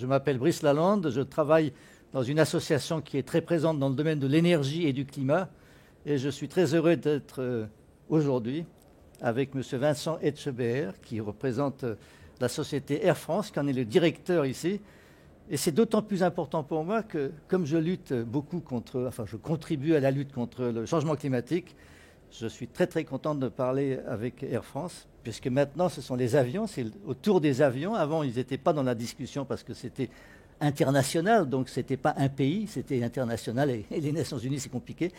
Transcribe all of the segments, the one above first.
Je m'appelle Brice Lalande, je travaille dans une association qui est très présente dans le domaine de l'énergie et du climat. Et je suis très heureux d'être aujourd'hui avec M. Vincent Etcheber, qui représente la société Air France, qui en est le directeur ici. Et c'est d'autant plus important pour moi que, comme je lutte beaucoup je contribue à la lutte contre le changement climatique, je suis très très content de parler avec Air France, puisque maintenant ce sont les avions, c'est autour des avions. Avant, ils n'étaient pas dans la discussion parce que c'était international, donc ce n'était pas un pays, c'était international, et les Nations Unies, c'est compliqué.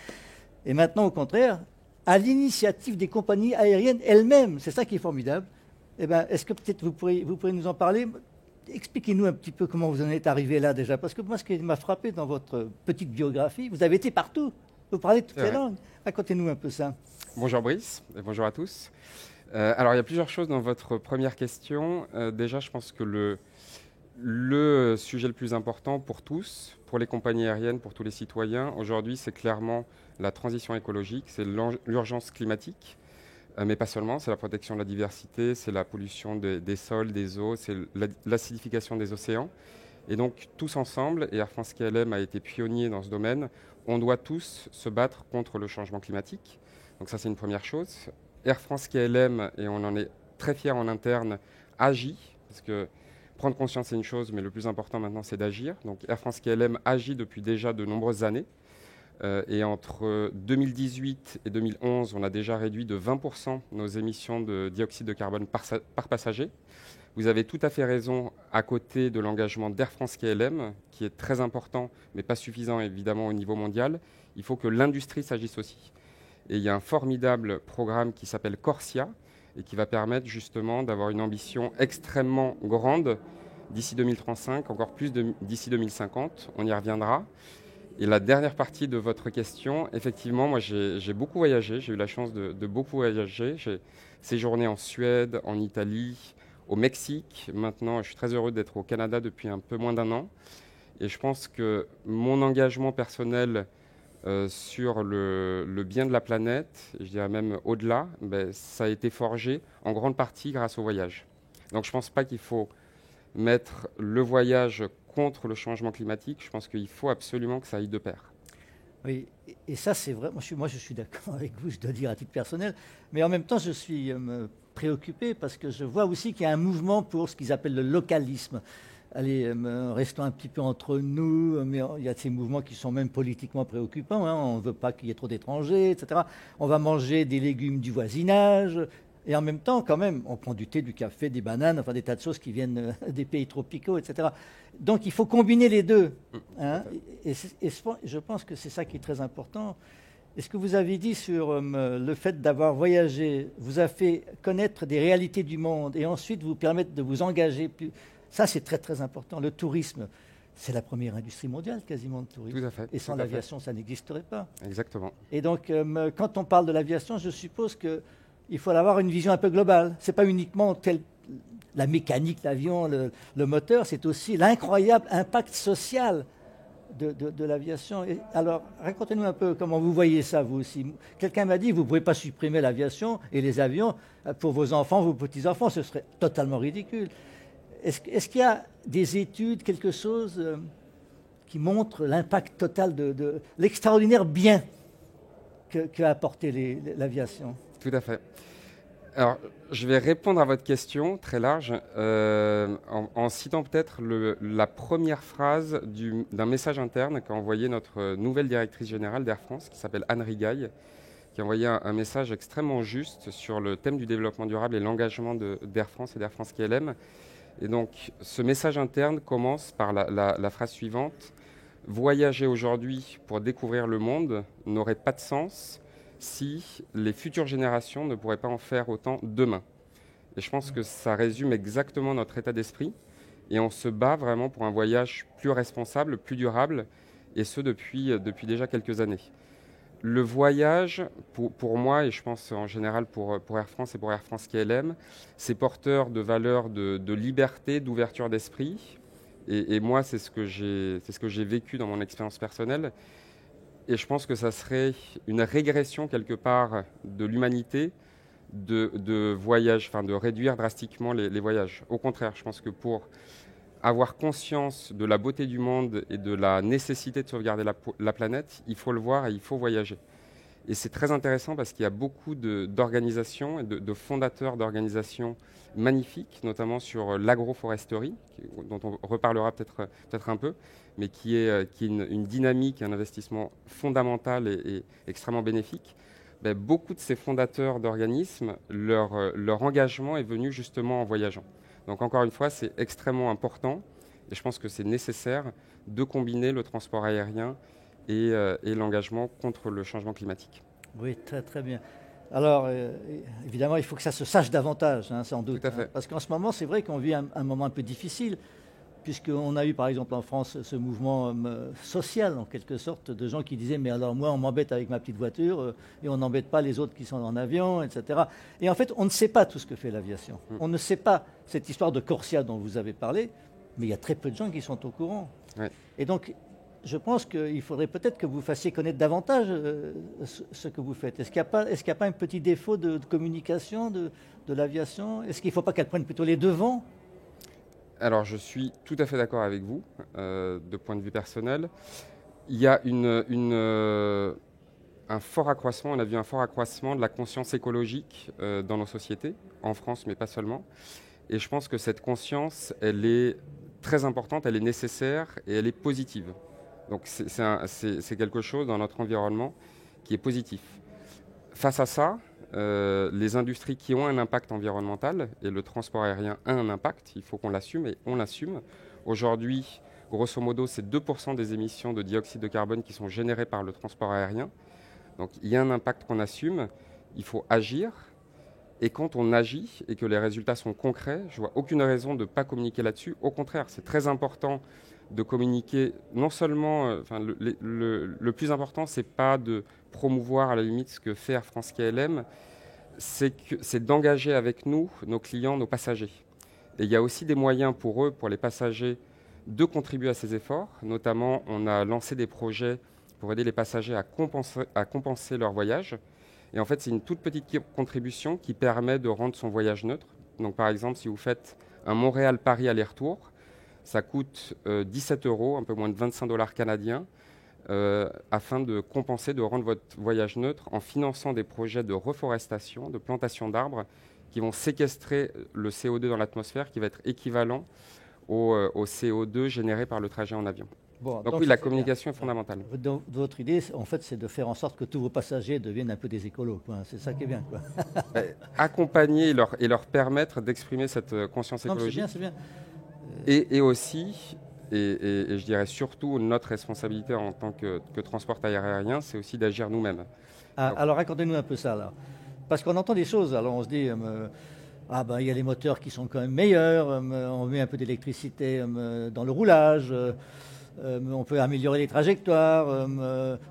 Et maintenant, au contraire, à l'initiative des compagnies aériennes elles-mêmes, c'est ça qui est formidable. Eh ben, est-ce que peut-être vous pourriez nous en parler? Expliquez-nous un petit peu comment vous en êtes arrivé là déjà, parce que moi, ce qui m'a frappé dans votre petite biographie, vous avez été partout, vous parlez toutes les langues. Racontez-nous un peu ça. Bonjour Brice, et bonjour à tous. Alors, il y a plusieurs choses dans votre première question. Déjà, je pense que le sujet le plus important pour tous, pour les compagnies aériennes, pour tous les citoyens, aujourd'hui, c'est clairement la transition écologique, c'est l'urgence climatique, mais pas seulement, c'est la protection de la diversité, c'est la pollution des sols, des eaux, c'est l'acidification des océans. Et donc, tous ensemble, et Air France KLM a été pionnier dans ce domaine, on doit tous se battre contre le changement climatique. Donc ça, c'est une première chose. Air France KLM, et on en est très fiers en interne, agit, parce que prendre conscience, c'est une chose, mais le plus important maintenant, c'est d'agir. Donc Air France KLM agit depuis déjà de nombreuses années. Et entre 2018 et 2011, on a déjà réduit de 20% nos émissions de dioxyde de carbone par passager. Vous avez tout à fait raison, à côté de l'engagement d'Air France KLM, qui est très important, mais pas suffisant évidemment au niveau mondial, il faut que l'industrie s'agisse aussi. Et il y a un formidable programme qui s'appelle Corsia, et qui va permettre justement d'avoir une ambition extrêmement grande d'ici 2035, encore plus d'ici 2050, on y reviendra. Et la dernière partie de votre question, effectivement, moi j'ai beaucoup voyagé, j'ai eu la chance de beaucoup voyager. J'ai séjourné en Suède, en Italie, au Mexique. Maintenant, je suis très heureux d'être au Canada depuis un peu moins d'un an. Et je pense que mon engagement personnel sur le bien de la planète, je dirais même au-delà, ça a été forgé en grande partie grâce au voyage. Donc je ne pense pas qu'il faut mettre le voyage contre le changement climatique. Je pense qu'il faut absolument que ça aille de pair. Oui, et ça c'est vrai, moi je suis d'accord avec vous, je dois dire à titre personnel, mais en même temps je suis préoccupé parce que je vois aussi qu'il y a un mouvement pour ce qu'ils appellent le localisme. Allez, restons un petit peu entre nous, mais il y a ces mouvements qui sont même politiquement préoccupants, hein. On ne veut pas qu'il y ait trop d'étrangers, etc. On va manger des légumes du voisinage, et en même temps, quand même, on prend du thé, du café, des bananes, enfin des tas de choses qui viennent des pays tropicaux, etc. Donc il faut combiner les deux, hein. Et je pense que c'est ça qui est très important. Et ce que vous avez dit sur le fait d'avoir voyagé vous a fait connaître des réalités du monde et ensuite vous permettre de vous engager plus. Ça, c'est très très important. Le tourisme, c'est la première industrie mondiale quasiment, le tourisme. Tout à fait. Et sans l'aviation, ça n'existerait pas. Exactement. Et donc, quand on parle de l'aviation, je suppose qu'il faut avoir une vision un peu globale. Ce n'est pas uniquement la mécanique, l'avion, le moteur, c'est aussi l'incroyable impact social de l'aviation. Alors, racontez-nous un peu comment vous voyez ça, vous aussi. Quelqu'un m'a dit, vous ne pouvez pas supprimer l'aviation et les avions pour vos enfants, vos petits-enfants. Ce serait totalement ridicule. Est-ce qu'il y a des études, quelque chose qui montre l'impact total de l'extraordinaire bien qu'a apporté l'aviation? Tout à fait. Alors, je vais répondre à votre question très large en citant peut-être la première phrase d'un message interne qu'a envoyé notre nouvelle directrice générale d'Air France, qui s'appelle Anne Rigaille, qui a envoyé un message extrêmement juste sur le thème du développement durable et l'engagement d'Air France et d'Air France KLM. Et donc, ce message interne commence par la phrase suivante. « Voyager aujourd'hui pour découvrir le monde n'aurait pas de sens si les futures générations ne pourraient pas en faire autant demain. » Et je pense que ça résume exactement notre état d'esprit. Et on se bat vraiment pour un voyage plus responsable, plus durable, et ce depuis déjà quelques années. Le voyage, pour moi, et je pense en général pour Air France et pour Air France KLM, c'est porteur de valeurs de liberté, d'ouverture d'esprit. Et moi, c'est ce que j'ai vécu dans mon expérience personnelle. Et je pense que ça serait une régression quelque part de l'humanité de réduire drastiquement les voyages. Au contraire, je pense que pour avoir conscience de la beauté du monde et de la nécessité de sauvegarder la planète, il faut le voir et il faut voyager. Et c'est très intéressant parce qu'il y a beaucoup d'organisations et de fondateurs d'organisations magnifiques, notamment sur l'agroforesterie, dont on reparlera peut-être un peu, mais qui est une dynamique, un investissement fondamental et extrêmement bénéfique. Ben, beaucoup de ces fondateurs d'organismes, leur engagement est venu justement en voyageant. Donc encore une fois, c'est extrêmement important et je pense que c'est nécessaire de combiner le transport aérien et l'engagement contre le changement climatique. Oui, très très bien. Alors, évidemment, il faut que ça se sache davantage, hein, sans doute. Tout à fait. Parce qu'en ce moment, c'est vrai qu'on vit un moment un peu difficile, puisqu'on a eu, par exemple, en France, ce mouvement social, en quelque sorte, de gens qui disaient, mais alors moi, on m'embête avec ma petite voiture, et on n'embête pas les autres qui sont en avion, etc. Et en fait, on ne sait pas tout ce que fait l'aviation. On ne sait pas cette histoire de Corsia dont vous avez parlé, mais il y a très peu de gens qui sont au courant. Ouais. Et donc, je pense qu'il faudrait peut-être que vous fassiez connaître davantage ce que vous faites. Est-ce qu'il n'y a pas un petit défaut de communication de l'aviation? Est-ce qu'il ne faut pas qu'elle prenne plutôt les devants? Alors, je suis tout à fait d'accord avec vous, de point de vue personnel. Il y a un fort accroissement, on a vu un fort accroissement de la conscience écologique dans nos sociétés, en France, mais pas seulement. Et je pense que cette conscience, elle est très importante, elle est nécessaire et elle est positive. Donc c'est quelque chose dans notre environnement qui est positif. Face à ça, les industries qui ont un impact environnemental, et le transport aérien a un impact, il faut qu'on l'assume et on l'assume. Aujourd'hui, grosso modo, c'est 2% des émissions de dioxyde de carbone qui sont générées par le transport aérien. Donc il y a un impact qu'on assume, il faut agir. Et quand on agit et que les résultats sont concrets, je ne vois aucune raison de ne pas communiquer là-dessus. Au contraire, c'est très important de communiquer, non seulement, le plus important, c'est pas de promouvoir à la limite ce que fait Air France KLM, c'est d'engager avec nous, nos clients, nos passagers. Et il y a aussi des moyens pour eux, pour les passagers, de contribuer à ces efforts. Notamment, on a lancé des projets pour aider les passagers à compenser leur voyage. Et en fait, c'est une toute petite contribution qui permet de rendre son voyage neutre. Donc par exemple, si vous faites un Montréal-Paris aller-retour, ça coûte 17 €, un peu moins de 25 $ canadiens, afin de compenser, de rendre votre voyage neutre en finançant des projets de reforestation, de plantation d'arbres, qui vont séquestrer le CO2 dans l'atmosphère, qui va être équivalent au CO2 généré par le trajet en avion. Bon, donc oui, la communication est fondamentale. Donc, votre idée, en fait, c'est de faire en sorte que tous vos passagers deviennent un peu des écolos. C'est ça qui est bien. Quoi. Accompagner et leur permettre d'exprimer cette conscience écologique. C'est bien. Et aussi, et je dirais surtout, notre responsabilité en tant que transporteur aérien, c'est aussi d'agir nous-mêmes. Alors racontez-nous un peu ça, là. Parce qu'on entend des choses, alors on se dit... il y a les moteurs qui sont quand même meilleurs, on met un peu d'électricité dans le roulage, on peut améliorer les trajectoires,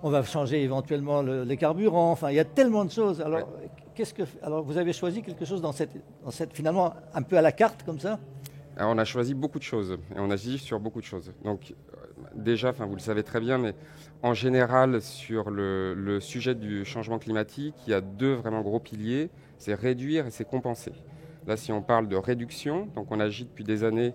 on va changer éventuellement les carburants, enfin il y a tellement de choses. Alors, alors vous avez choisi quelque chose dans cette finalement un peu à la carte comme ça? Alors, on a choisi beaucoup de choses et on agit sur beaucoup de choses. Donc déjà, vous le savez très bien, mais en général sur le sujet du changement climatique, il y a deux vraiment gros piliers, c'est réduire et c'est compenser. Là, si on parle de réduction, donc on agit depuis des années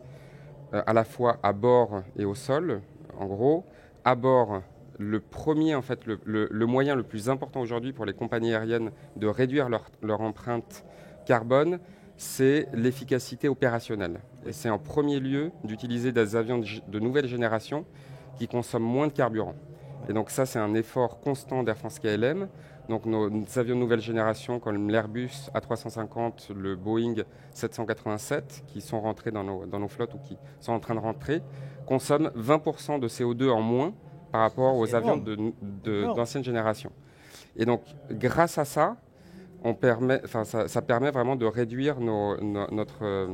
à la fois à bord et au sol. En gros, à bord, le premier, en fait, le moyen le plus important aujourd'hui pour les compagnies aériennes de réduire leur empreinte carbone, c'est l'efficacité opérationnelle. Et c'est en premier lieu d'utiliser des avions de nouvelle génération qui consomment moins de carburant. Et donc ça, c'est un effort constant d'Air France KLM. Donc nos avions de nouvelle génération comme l'Airbus A350, le Boeing 787 qui sont rentrés dans nos flottes ou qui sont en train de rentrer, consomment 20% de CO2 en moins par rapport aux avions d'ancienne génération. Et donc grâce à ça, ça permet vraiment de réduire notre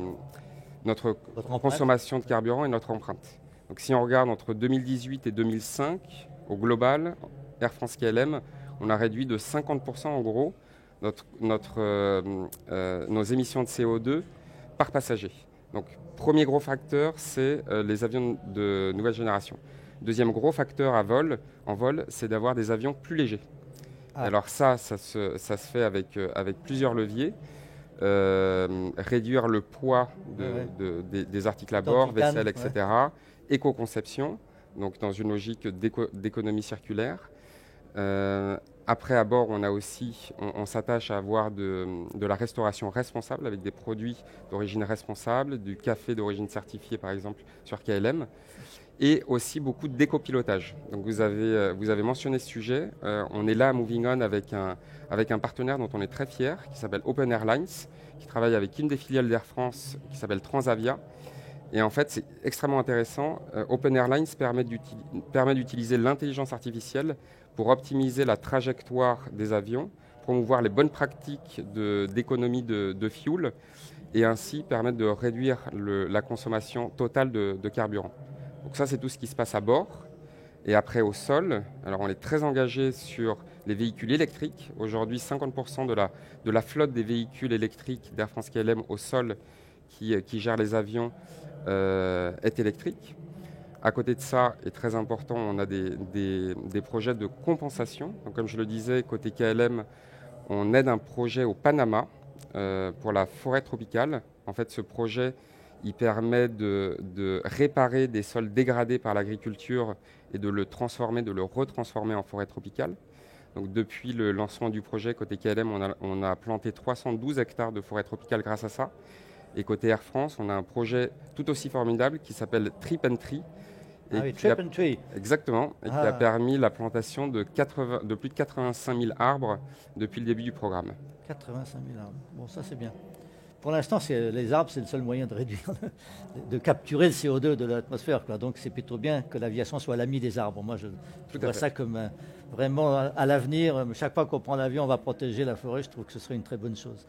consommation de carburant et notre empreinte. Donc si on regarde entre 2018 et 2005, au global, Air France KLM, on a réduit de 50% en gros nos émissions de CO2 par passager. Donc, premier gros facteur, c'est les avions de nouvelle génération. Deuxième gros facteur en vol, c'est d'avoir des avions plus légers. Alors ça se fait avec plusieurs leviers. réduire le poids des articles à bord, vaisselle, etc. Éco-conception, donc dans une logique d'économie circulaire. Après, à bord, on s'attache à avoir de la restauration responsable avec des produits d'origine responsable, du café d'origine certifiée, par exemple, sur KLM, et aussi beaucoup d'éco-pilotage. Donc, vous avez mentionné ce sujet. On est là à Moving On avec un partenaire dont on est très fier, qui s'appelle Open Airlines, qui travaille avec une des filiales d'Air France, qui s'appelle Transavia. Et en fait, c'est extrêmement intéressant. Open Airlines permet d'utiliser l'intelligence artificielle pour optimiser la trajectoire des avions, promouvoir les bonnes pratiques d'économie de fuel et ainsi permettre de réduire la consommation totale de carburant. Donc ça, c'est tout ce qui se passe à bord. Et après, au sol, alors on est très engagé sur les véhicules électriques. Aujourd'hui, 50% de la flotte des véhicules électriques d'Air France KLM au sol qui gère les avions est électrique. À côté de ça, et très important, on a des projets de compensation. Donc, comme je le disais, côté KLM, on aide un projet au Panama pour la forêt tropicale. En fait, ce projet, il permet de réparer des sols dégradés par l'agriculture et de le retransformer en forêt tropicale. Donc, depuis le lancement du projet, côté KLM, on a planté 312 hectares de forêt tropicale grâce à ça. Et côté Air France, on a un projet tout aussi formidable qui s'appelle Trip and Tree. Trip and Tree. Exactement, et qui a permis la plantation de plus de 85 000 arbres depuis le début du programme. 85 000 arbres, bon ça c'est bien. Pour l'instant, les arbres, c'est le seul moyen de réduire, de capturer le CO2 de l'atmosphère. Donc c'est plutôt bien que l'aviation soit l'ami des arbres. Moi, je vois ça comme vraiment à l'avenir. Chaque fois qu'on prend l'avion, on va protéger la forêt. Je trouve que ce serait une très bonne chose.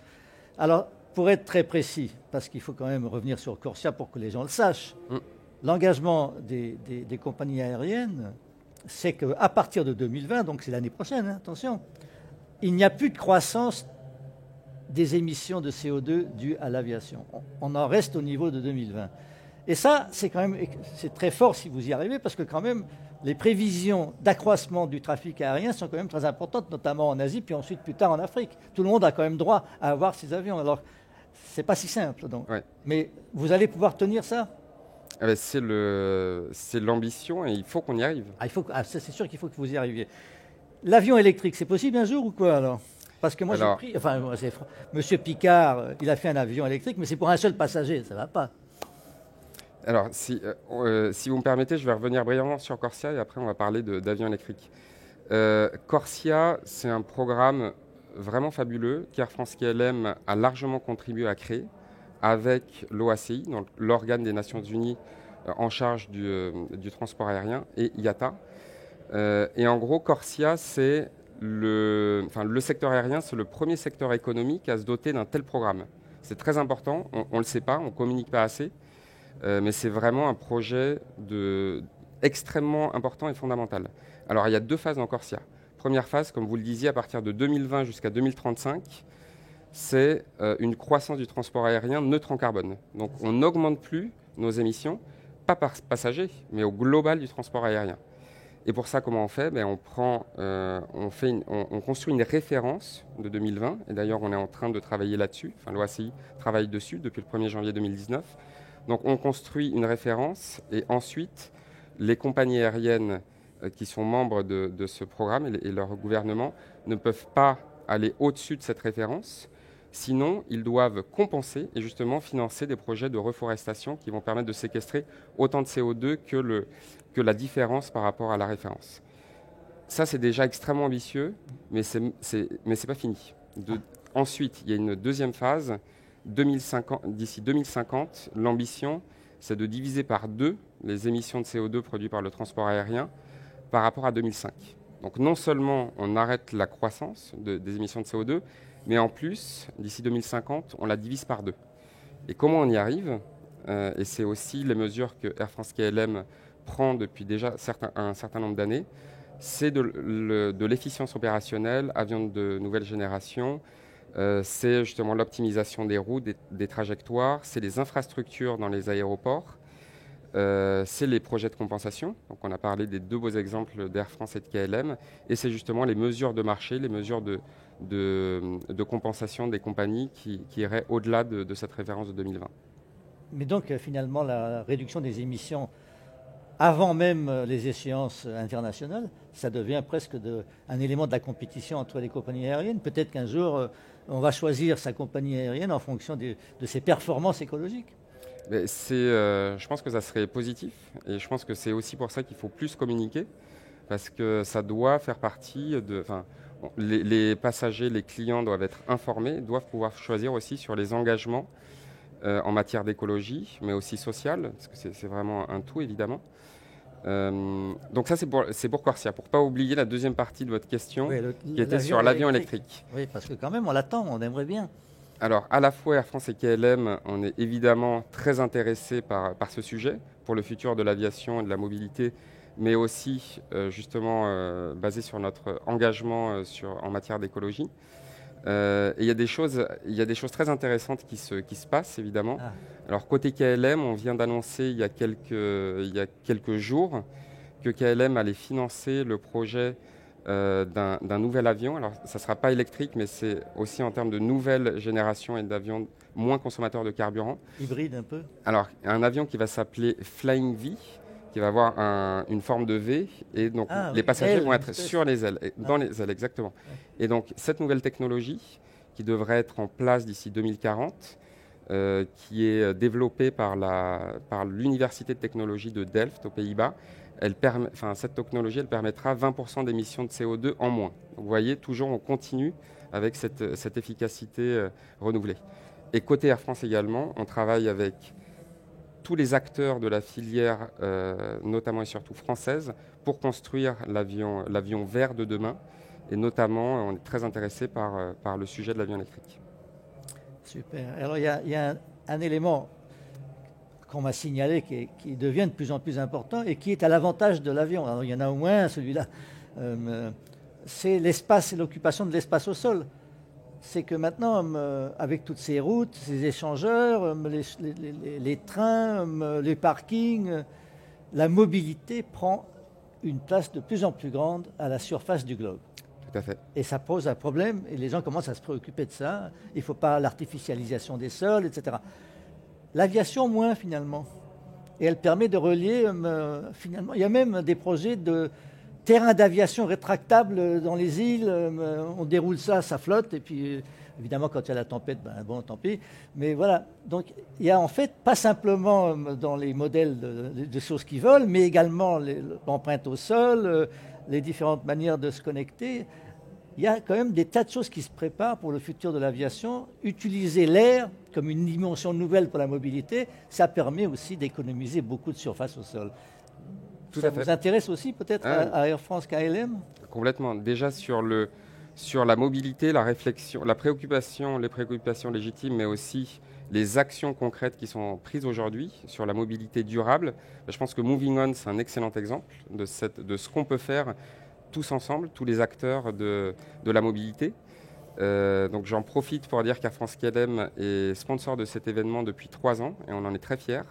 Alors, pour être très précis, parce qu'il faut quand même revenir sur Corsia pour que les gens le sachent, l'engagement des compagnies aériennes, c'est qu'à partir de 2020, donc c'est l'année prochaine, attention, il n'y a plus de croissance des émissions de CO2 dues à l'aviation. On en reste au niveau de 2020. Et ça, c'est très fort si vous y arrivez, parce que quand même, les prévisions d'accroissement du trafic aérien sont quand même très importantes, notamment en Asie, puis ensuite plus tard en Afrique. Tout le monde a quand même droit à avoir ses avions. Alors, c'est pas si simple, donc. Ouais. Mais vous allez pouvoir tenir ça ? C'est l'ambition et il faut qu'on y arrive. C'est sûr qu'il faut que vous y arriviez. L'avion électrique, c'est possible un jour ou quoi alors ? Parce que moi j'ai pris, Monsieur Picard, il a fait un avion électrique, mais c'est pour un seul passager, ça ne va pas. Alors, si vous me permettez, je vais revenir brièvement sur Corsia et après on va parler d'avion électrique. Corsia, c'est un programme vraiment fabuleux qu'Air France KLM a largement contribué à créer avec l'OACI, donc l'organe des Nations Unies en charge du transport aérien, et IATA. Et en gros, Corsia, c'est le secteur aérien, c'est le premier secteur économique à se doter d'un tel programme. C'est très important, on ne le sait pas, on ne communique pas assez, mais c'est vraiment un projet extrêmement important et fondamental. Alors, il y a 2 phases dans Corsia. Première phase, comme vous le disiez, à partir de 2020 jusqu'à 2035, c'est une croissance du transport aérien neutre en carbone. Donc, on n'augmente plus nos émissions, pas par passager, mais au global du transport aérien. Et pour ça, comment on fait ? On construit une référence de 2020, et d'ailleurs on est en train de travailler là-dessus, l'OACI travaille dessus depuis le 1er janvier 2019. Donc on construit une référence, et ensuite les compagnies aériennes qui sont membres de ce programme et leur gouvernement ne peuvent pas aller au-dessus de cette référence, sinon ils doivent compenser et justement financer des projets de reforestation qui vont permettre de séquestrer autant de CO2 que la différence par rapport à la référence. Ça, c'est déjà extrêmement ambitieux, mais c'est pas fini. Ensuite, il y a une deuxième phase. D'ici 2050, l'ambition, c'est de diviser par 2 les émissions de CO2 produites par le transport aérien par rapport à 2005. Donc non seulement on arrête la croissance des émissions de CO2, mais en plus, d'ici 2050, on la divise par 2. Et comment on y arrive ? Et c'est aussi les mesures que Air France KLM prend depuis déjà un certain nombre d'années, c'est de l'efficience opérationnelle, avions de nouvelle génération, c'est justement l'optimisation des routes, des trajectoires, c'est les infrastructures dans les aéroports, c'est les projets de compensation. Donc on a parlé des 2 beaux exemples d'Air France et de KLM, et c'est justement les mesures de marché, les mesures de compensation des compagnies qui iraient au-delà de cette référence de 2020. Mais donc, finalement, la réduction des émissions avant même les échéances internationales, ça devient presque un élément de la compétition entre les compagnies aériennes. Peut-être qu'un jour, on va choisir sa compagnie aérienne en fonction de ses performances écologiques. Mais je pense que ça serait positif, et je pense que c'est aussi pour ça qu'il faut plus communiquer, parce que ça doit faire partie les passagers, les clients doivent être informés, doivent pouvoir choisir aussi sur les engagements en matière d'écologie, mais aussi sociale, parce que c'est vraiment un tout évidemment. Donc ça c'est pour Corsia, pour ne pas oublier la deuxième partie de votre question, Oui, qui était sur l'avion électrique. Oui, parce que quand même on l'attend, on aimerait bien. Alors, à la fois Air France et KLM, on est évidemment très intéressés par ce sujet, pour le futur de l'aviation et de la mobilité, mais aussi justement basé sur notre engagement en matière d'écologie. Et il y a des choses très intéressantes qui se passent, évidemment. Ah. Alors, côté KLM, on vient d'annoncer il y a quelques jours que KLM allait financer le projet d'un nouvel avion. Alors, ça ne sera pas électrique, mais c'est aussi en termes de nouvelle génération et d'avions moins consommateurs de carburant. Hybride un peu. Alors, un avion qui va s'appeler Flying V, qui va avoir une forme de V, et donc les passagers vont être sur les ailes, dans les ailes, exactement. Et donc, cette nouvelle technologie, qui devrait être en place d'ici 2040, qui est développée par l'Université de technologie de Delft, aux Pays-Bas, cette technologie, elle permettra 20% d'émissions de CO2 en moins. Donc, vous voyez, toujours on continue avec cette efficacité renouvelée. Et côté Air France également, on travaille avec tous les acteurs de la filière, notamment et surtout française, pour construire l'avion vert de demain. Et notamment, on est très intéressé par le sujet de l'avion électrique. Super. Alors, il y a un élément qu'on m'a signalé qui devient de plus en plus important et qui est à l'avantage de l'avion. Alors, il y en a au moins celui-là. C'est l'espace et l'occupation de l'espace au sol. C'est que maintenant, avec toutes ces routes, ces échangeurs, les trains, les parkings, la mobilité prend une place de plus en plus grande à la surface du globe. Tout à fait. Et ça pose un problème, et les gens commencent à se préoccuper de ça. Il ne faut pas l'artificialisation des sols, etc. L'aviation, moins finalement. Et elle permet de relier, finalement, il y a même des projets de terrains d'aviation rétractables dans les îles. On déroule ça, ça flotte, et puis évidemment quand il y a la tempête, bon, tant pis. Mais voilà, donc il y a en fait pas simplement dans les modèles de choses qui volent, mais également l'empreinte au sol, les différentes manières de se connecter. Il y a quand même des tas de choses qui se préparent pour le futur de l'aviation. Utiliser l'air comme une dimension nouvelle pour la mobilité, ça permet aussi d'économiser beaucoup de surface au sol. Ça vous intéresse aussi peut-être à Air France KLM? Complètement. Déjà sur la mobilité, la réflexion, les préoccupations légitimes, mais aussi les actions concrètes qui sont prises aujourd'hui sur la mobilité durable. Je pense que Moving On, c'est un excellent exemple de ce qu'on peut faire tous ensemble, tous les acteurs de la mobilité. Donc j'en profite pour dire qu'Air France KLM est sponsor de cet événement depuis 3 ans et on en est très fiers.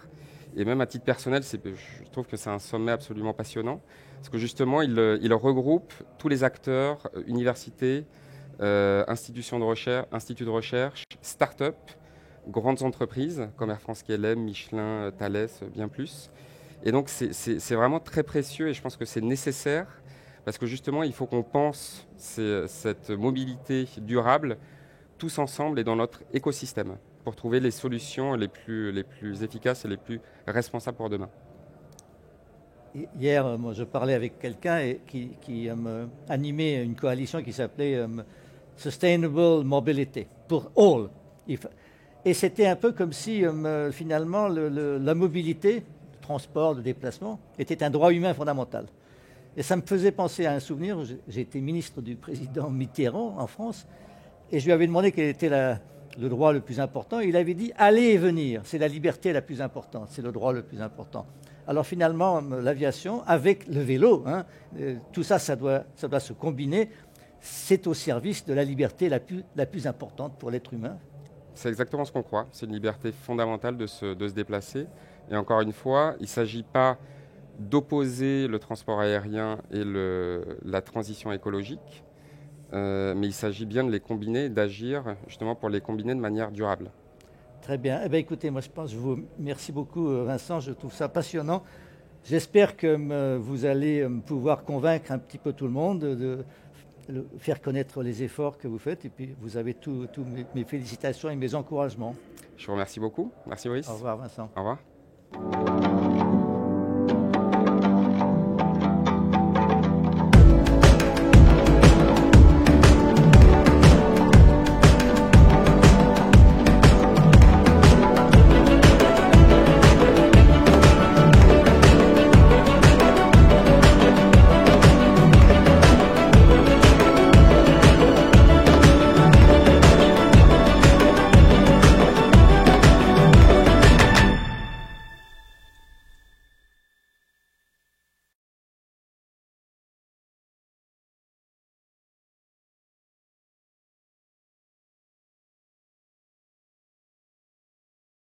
Et même à titre personnel, je trouve que c'est un sommet absolument passionnant parce que justement, il regroupe tous les acteurs, universités, institutions de recherche, instituts de recherche, start-up, grandes entreprises comme Air France KLM, Michelin, Thales, bien plus. Et donc c'est vraiment très précieux et je pense que c'est nécessaire parce que justement, il faut qu'on pense cette mobilité durable tous ensemble et dans notre écosystème pour trouver les solutions les plus efficaces et les plus responsables pour demain. Hier, moi, je parlais avec quelqu'un qui animait une coalition qui s'appelait Sustainable Mobility pour All. Et c'était un peu comme si finalement la mobilité, le transport, le déplacement, était un droit humain fondamental. Et ça me faisait penser à un souvenir. J'ai été ministre du président Mitterrand en France et je lui avais demandé quel était le droit le plus important. Il avait dit « aller et venir ». C'est la liberté la plus importante, c'est le droit le plus important. Alors finalement, l'aviation, avec le vélo, tout ça, ça doit se combiner. C'est au service de la liberté la plus importante pour l'être humain. C'est exactement ce qu'on croit. C'est une liberté fondamentale de se déplacer. Et encore une fois, il ne s'agit pas d'opposer le transport aérien et la transition écologique, mais il s'agit bien de les combiner, d'agir justement pour les combiner de manière durable. Très bien. Eh bien, écoutez, moi je vous remercie beaucoup Vincent, je trouve ça passionnant. J'espère que vous allez pouvoir convaincre un petit peu tout le monde de faire connaître les efforts que vous faites et puis vous avez tous mes félicitations et mes encouragements. Je vous remercie beaucoup. Merci Maurice. Au revoir Vincent. Au revoir.